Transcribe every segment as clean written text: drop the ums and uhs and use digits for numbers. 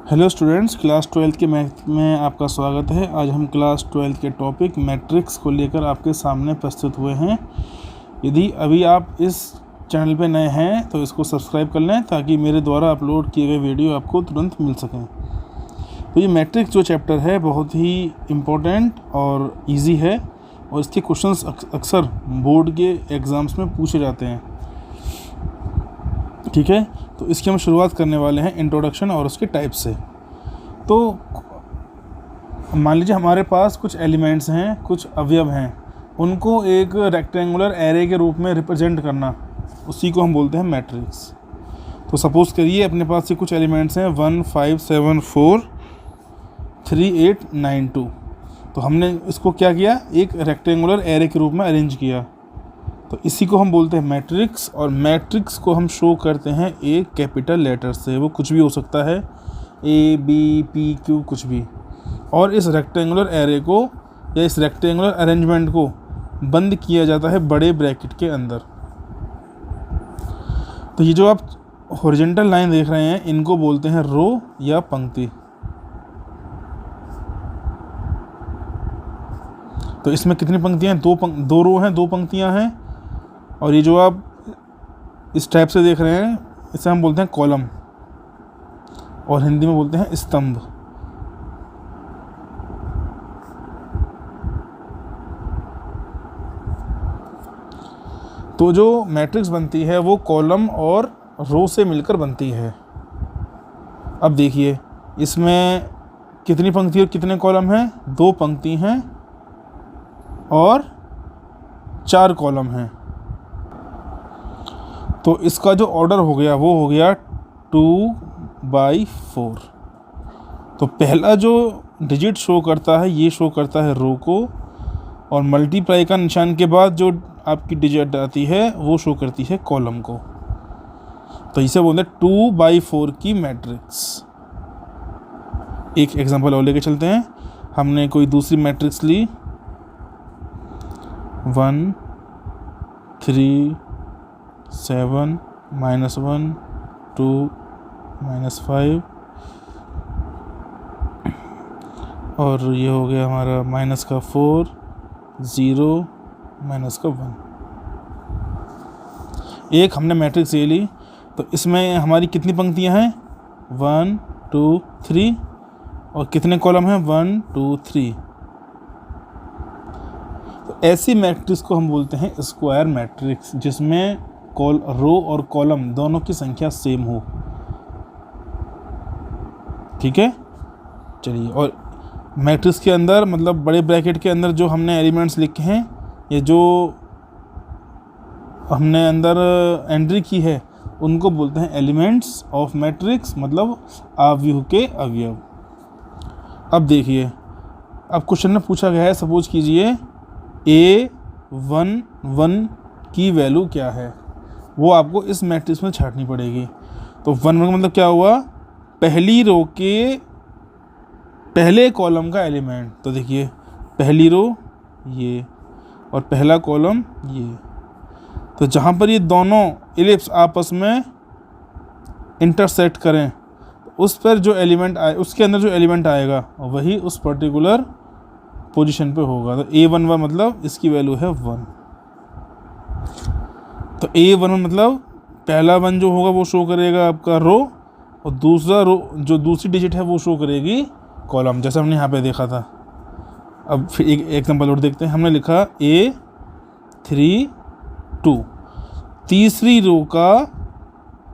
Hello students, class 12 के math में आपका स्वागत है। आज हम क्लास 12 के टॉपिक मैट्रिक्स को लेकर आपके सामने प्रस्तुत हुए हैं। यदि अभी आप इस चैनल पे नए हैं तो इसको सब्सक्राइब कर लें ताकि मेरे द्वारा अपलोड किए गए वीडियो आपको तुरंत मिल सकें। तो ये मैट्रिक्स जो चैप्टर है बहुत ही इम्पोर्टेंट और इजी है और इसके क्वेश्चंस अक्सर बोर्ड के एग्ज़ाम्स में पूछे जाते हैं। ठीक है, तो इसकी हम शुरुआत करने वाले हैं इंट्रोडक्शन और उसके टाइप से। तो मान लीजिए हमारे पास कुछ एलिमेंट्स हैं, कुछ अवयव हैं, उनको एक रेक्टेंगुलर एरे के रूप में रिप्रेजेंट करना, उसी को हम बोलते हैं मैट्रिक्स। तो सपोज़ करिए अपने पास ये कुछ एलिमेंट्स हैं 1 5 7 4 3 8 9 2। तो हमने इसको क्या किया, एक रेक्टेंगुलर एरे के रूप में अरेंज किया। तो इसी को हम बोलते हैं मैट्रिक्स। और मैट्रिक्स को हम शो करते हैं एक कैपिटल लेटर से, वो कुछ भी हो सकता है, ए बी पी क्यू कुछ भी। और इस रेक्टेंगुलर एरे को या इस रेक्टेंगुलर अरेंजमेंट को बंद किया जाता है बड़े ब्रैकेट के अंदर। तो ये जो आप हॉरिजॉन्टल लाइन देख रहे हैं इनको बोलते हैं रो या पंक्ति। तो इसमें कितनी पंक्तियाँ हैं? दो रो हैं, दो पंक्तियाँ हैं। और ये जो आप इस टाइप से देख रहे हैं इसे हम बोलते हैं कॉलम और हिंदी में बोलते हैं स्तंभ। तो जो मैट्रिक्स बनती है वो कॉलम और रो से मिलकर बनती है। अब देखिए इसमें कितनी पंक्ति और कितने कॉलम हैं? दो पंक्ति हैं और 4 कॉलम हैं। तो इसका जो ऑर्डर हो गया वो हो गया 2/4। तो पहला जो डिजिट शो करता है ये शो करता है रो को, और मल्टीप्लाई का निशान के बाद जो आपकी डिजिट आती है वो शो करती है कॉलम को। तो इसे बोलते हैं 2/4 की मैट्रिक्स। एक एग्जांपल और लेके चलते हैं। हमने कोई दूसरी मैट्रिक्स ली 1 3 7 -1 2 -5 और ये हो गया हमारा -4 0 -1। एक हमने मैट्रिक्स ये ली, तो इसमें हमारी कितनी पंक्तियां हैं? 1 2 3 और कितने कॉलम हैं? 1 2 3। तो ऐसी मैट्रिक्स को हम बोलते हैं स्क्वायर मैट्रिक्स, जिसमें रो और कॉलम दोनों की संख्या सेम हो। ठीक है, चलिए। और मैट्रिक्स के अंदर मतलब बड़े ब्रैकेट के अंदर जो हमने एलिमेंट्स लिखे हैं, ये जो हमने अंदर एंट्री की है उनको बोलते हैं एलिमेंट्स ऑफ मैट्रिक्स, मतलब अवयव के अवयव। अब देखिए, अब क्वेश्चन में पूछा गया है, सपोज कीजिए A11 की वैल्यू क्या है, वो आपको इस मैट्रिक्स में छांटनी पड़ेगी। तो 1 का मतलब क्या हुआ? पहली रो के पहले कॉलम का एलिमेंट। तो देखिए पहली रो ये और पहला कॉलम ये। तो जहाँ पर ये दोनों एलिप्स आपस में इंटरसेक्ट करें उस पर जो एलिमेंट आए, उसके अंदर जो एलिमेंट आएगा वही उस पर्टिकुलर पोजीशन पे होगा। तो A11 मतलब इसकी वैल्यू है 1। तो A11 मतलब पहला 1 जो होगा वो शो करेगा आपका रो, और दूसरा रो जो दूसरी डिजिट है वो शो करेगी कॉलम, जैसा हमने यहाँ पे देखा था। अब फिर एक एग्जांपल और देखते हैं। हमने लिखा A32, तीसरी रो का,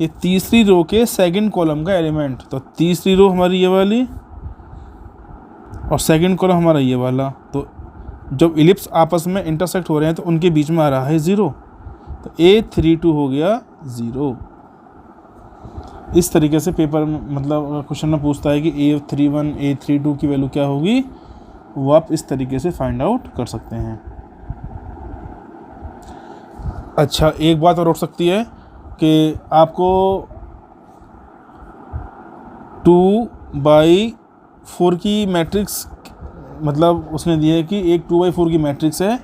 ये तीसरी रो के सेकंड कॉलम का एलिमेंट। तो तीसरी रो हमारी ये वाली और सेकंड कॉलम हमारा ये वाला। तो जब इलिप्स आपस में इंटरसेक्ट हो रहे हैं तो उनके बीच में आ रहा है 0। तो A32 हो गया 0। इस तरीके से पेपर मतलब क्वेश्चन में पूछता है कि A31 A32 की वैल्यू क्या होगी, वो आप इस तरीके से फाइंड आउट कर सकते हैं। अच्छा, एक बात और हो सकती है कि आपको 2/4 की मैट्रिक्स, मतलब उसने दिया है कि एक 2/4 की मैट्रिक्स है,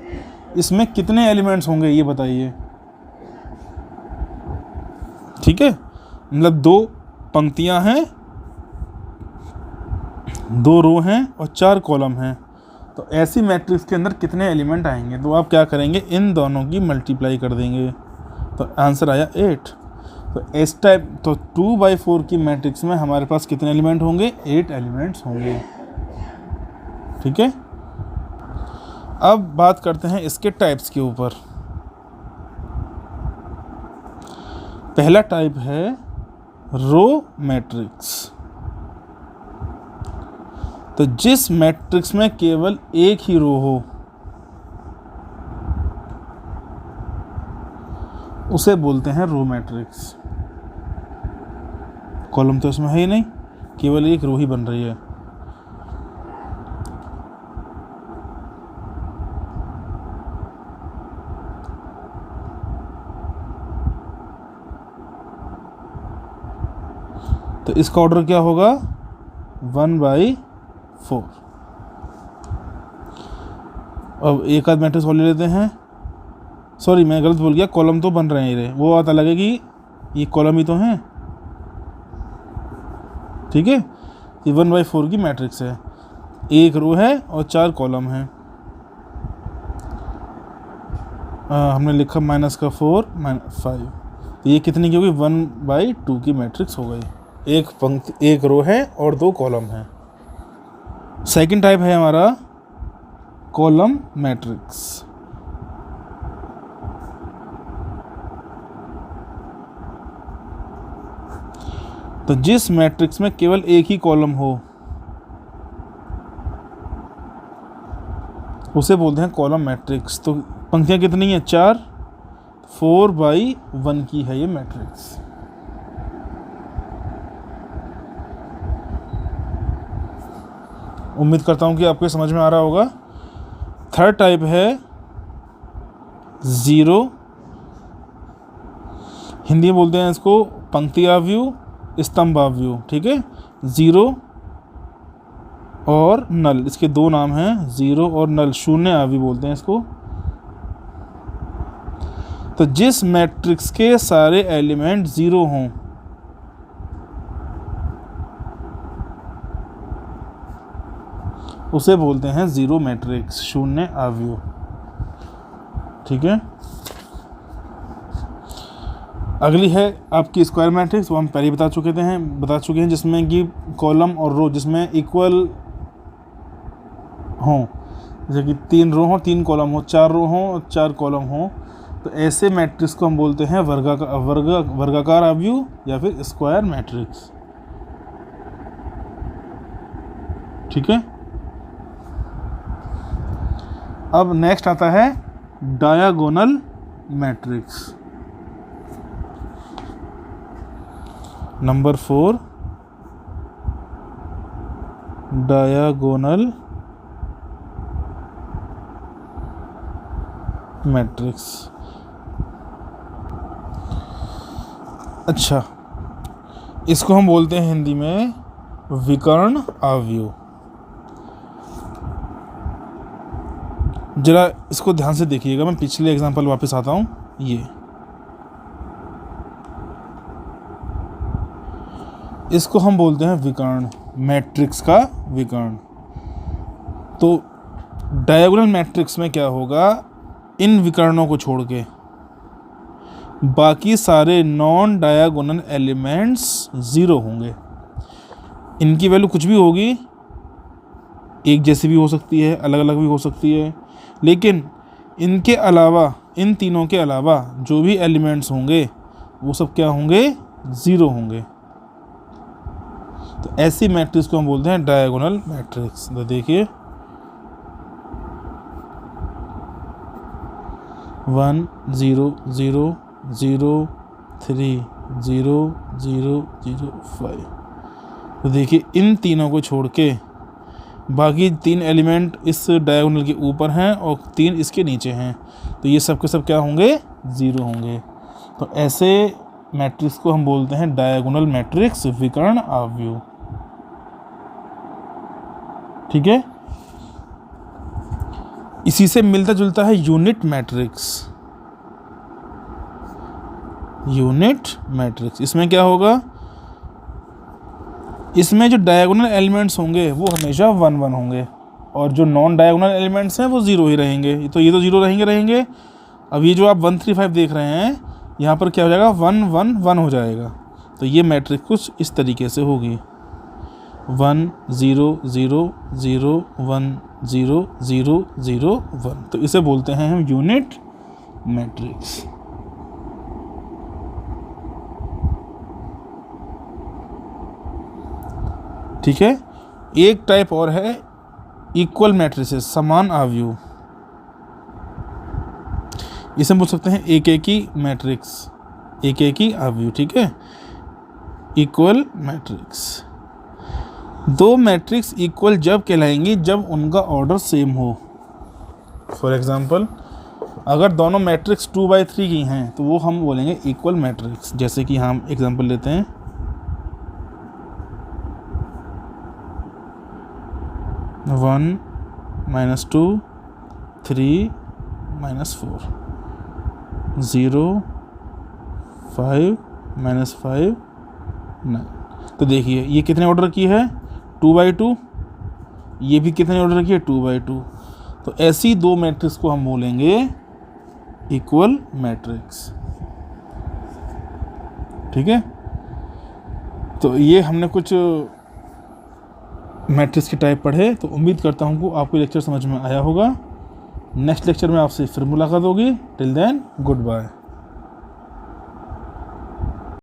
इसमें कितने एलिमेंट्स होंगे ये बताइए। ठीक है, मतलब 2 पंक्तियां हैं 2 रो हैं और 4 कॉलम हैं, तो ऐसी मैट्रिक्स के अंदर कितने एलिमेंट आएंगे? तो आप क्या करेंगे, इन दोनों की मल्टीप्लाई कर देंगे, तो आंसर आया 8। तो इस टाइप तो 2/4 की मैट्रिक्स में हमारे पास कितने एलिमेंट होंगे? 8 एलिमेंट्स होंगे। ठीक है, अब बात करते हैं इसके टाइप्स के ऊपर। पहला टाइप है रो मैट्रिक्स। तो जिस मैट्रिक्स में केवल एक ही रो हो उसे बोलते हैं रो मैट्रिक्स। कॉलम तो इसमें है ही नहीं, केवल एक रो ही बन रही है। तो इसका ऑर्डर क्या होगा? 1/4। अब एक आध मैट्रिक्स और ले लेते हैं। सॉरी, मैं गलत बोल गया, कॉलम तो बन रहे हैं ये, वो बात अलग है कि ये कॉलम ही तो हैं। ठीक है, ये 1/4 की मैट्रिक्स है, एक रो है और 4 कॉलम हैं। हमने लिखा -4 -5, तो ये कितनी की होगी? 1/2 की मैट्रिक्स हो गई। एक पंक्ति, एक रो है और 2 कॉलम हैं। सेकंड टाइप है हमारा कॉलम मैट्रिक्स। तो जिस मैट्रिक्स में केवल एक ही कॉलम हो उसे बोलते हैं कॉलम मैट्रिक्स। तो पंक्तियां कितनी हैं? 4। 4/1 की है ये मैट्रिक्स। उम्मीद करता हूं कि आपको समझ में आ रहा होगा। थर्ड टाइप है ज़ीरो, हिंदी में बोलते हैं इसको पंक्ति आव्यूह, स्तंभ आव्यूह। ठीक है, ज़ीरो और नल, इसके 2 नाम हैं, ज़ीरो और नल, शून्य आव्यूह बोलते हैं इसको। तो जिस मैट्रिक्स के सारे एलिमेंट 0 हों उसे बोलते हैं ज़ीरो मैट्रिक्स, शून्य आव्यूह। ठीक है, अगली है आपकी स्क्वायर मैट्रिक्स, वो हम पहले बता चुके हैं, जिसमें कि कॉलम और रो जिसमें इक्वल हों, जैसे कि 3 रो हों 3 कॉलम हो, 4 रो हों और 4 कॉलम हों, तो ऐसे मैट्रिक्स को हम बोलते हैं वर्गाकार आव्यूह या फिर स्क्वायर मैट्रिक्स। ठीक है, अब नेक्स्ट आता है diagonal matrix. Number 4 diagonal matrix. अच्छा, इसको हम बोलते हैं हिंदी में विकर्ण आव्यूह। जरा इसको ध्यान से देखिएगा, मैं पिछले एग्जांपल वापस आता हूँ। ये इसको हम बोलते हैं विकर्ण, मैट्रिक्स का विकर्ण। तो डायगोनल मैट्रिक्स में क्या होगा, इन विकर्णों को छोड़ के बाकी सारे नॉन डायगोनल एलिमेंट्स 0 होंगे। इनकी वैल्यू कुछ भी होगी, एक जैसी भी हो सकती है, अलग अलग भी हो सकती है, लेकिन इनके अलावा, इन तीनों के अलावा जो भी एलिमेंट्स होंगे वो सब क्या होंगे? 0 होंगे। तो ऐसी मैट्रिक्स को हम बोलते हैं डायगोनल मैट्रिक्स। तो देखिए 1 0 0 0 3 0 0 0 5। तो देखिए इन तीनों को छोड़ के बाकी 3 एलिमेंट इस डायगोनल के ऊपर हैं और 3 इसके नीचे हैं, तो ये सब के सब क्या होंगे? 0 होंगे। तो ऐसे मैट्रिक्स को हम बोलते हैं डायगोनल मैट्रिक्स, विकर्ण आव्यूह। ठीक है, इसी से मिलता जुलता है यूनिट मैट्रिक्स। यूनिट मैट्रिक्स इसमें क्या होगा, इसमें जो डायगोनल एलिमेंट्स होंगे वो हमेशा 1 1 होंगे और जो नॉन डायगोनल एलिमेंट्स हैं वो 0 ही रहेंगे। तो ये तो 0 रहेंगे। अब ये जो आप 1 3 5 देख रहे हैं यहाँ पर क्या हो जाएगा, 1 1 1 हो जाएगा। तो ये मैट्रिक्स कुछ इस तरीके से होगी, 1 0 0 0 1 0 0 0 1। तो इसे बोलते हैं हम यूनिट मैट्रिक्स। ठीक है। एक टाइप और है इक्वल मैट्रिसेस, समान आव्यूह। इसे बोल सकते हैं एक एक ही मैट्रिक्स, एक एक ही आव्यूह। ठीक है, इक्वल मैट्रिक्स। दो मैट्रिक्स इक्वल जब कहलाएंगी जब उनका ऑर्डर सेम हो। फॉर एग्जांपल अगर दोनों मैट्रिक्स 2/3 की हैं तो वो हम बोलेंगे इक्वल मैट्रिक्स। जैसे कि हम एग्जांपल लेते हैं, 1 -2 3 -4 0 5 -5 9। तो देखिए ये कितने ऑर्डर की है, 2/2। ये भी कितने ऑर्डर की है, 2/2। तो ऐसी दो मैट्रिक्स को हम बोलेंगे इक्वल मैट्रिक्स। ठीक है, तो ये हमने कुछ मैट्रिक्स के टाइप पढ़े। तो उम्मीद करता हूँ कि आपको लेक्चर समझ में आया होगा। नेक्स्ट लेक्चर में आपसे फिर मुलाकात होगी। Till then good bye.